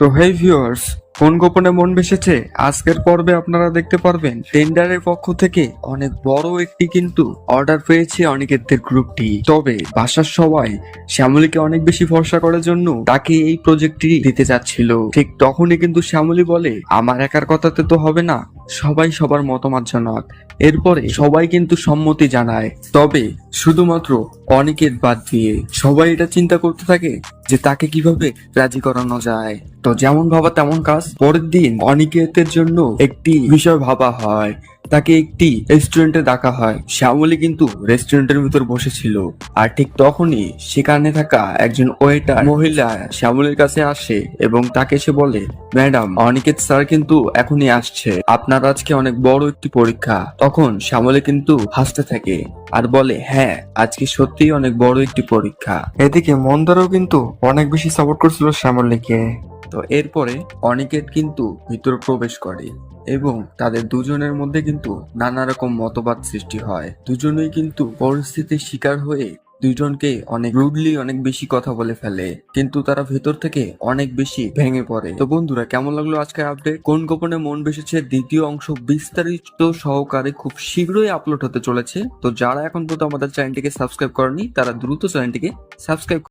তো হেই ভিউয়ার্স, কোন গোপনে মন ভেসেছে আজকের পর্বে আপনারা দেখতে পারবেন টেন্ডারের পক্ষ থেকে অনেক বড় একটি কিন্তু অর্ডার পেয়েছে অনিকেতদের গ্রুপটি। তবে বাসার সবাই শ্যামলীকে অনেক বেশি ভরসা করার জন্য তাকে এই প্রজেক্টটি দিতে যাচ্ছিল। ঠিক তখনই কিন্তু শ্যামলী বলে, আমার একার কথাতে তো হবে না, সবাই সবার মতামত জানাক। এরপরে সবাই কিন্তু সম্মতি জানায়, তবে শুধুমাত্র অনিকেত বাদ দিয়ে। সবাই এটা চিন্তা করতে থাকে যে তাকে কিভাবে রাজি করানো যায়। তো যেমন ভাবা তেমন কাজ। পরের দিন অনিকেতের জন্য একটি বিষয় ভাবা হয়, তাকে একটি রেস্টুরেন্টে ডাকা হয়। শ্যামলী কিন্তু রেস্টুরেন্টের ভিতর বসেছিল, আর ঠিক তখনই সেখানে থাকা একজন ওয়েটার মহিলা শ্যামলীর কাছে আসে এবং তাকে এসে বলে, ম্যাডাম, অনিকেত স্যার কিন্তু এখনই আসছে, আপনার আজকে অনেক বড় একটি পরীক্ষা। তখন শ্যামলী কিন্তু হাসতে থাকে আর বলে, হ্যাঁ, আজকে সত্যিই অনেক বড় একটি পরীক্ষা। এদিকে মন্দারও কিন্তু অনেক বেশি সাপোর্ট করছিল শ্যামলীকে। তো এরপরে অনিকেত কিন্তু ভিতরে প্রবেশ করে এবং তাদের দুজনের মধ্যে কিন্তু নানা রকম মতবাদ সৃষ্টি হয়। দুজনেই কিন্তু পরিস্থিতির শিকার হয়ে দুইজনকে অনেক রুডলি অনেক বেশি কথা বলে ফেলে, কিন্তু তারা ভেতর থেকে অনেক বেশি ভেঙে পড়ে। তো বন্ধুরা, কেমন লাগলো আজকের আপডেট? কোন গোপনে মন ভেসেছে দ্বিতীয় অংশ বিস্তারিত সহকারে খুব শীঘ্রই আপলোড হতে চলেছে। তো যারা এখন পর্যন্ত আমাদের চ্যানেলটিকে সাবস্ক্রাইব করেনি তারা দ্রুত চ্যানেলটিকে সাবস্ক্রাইব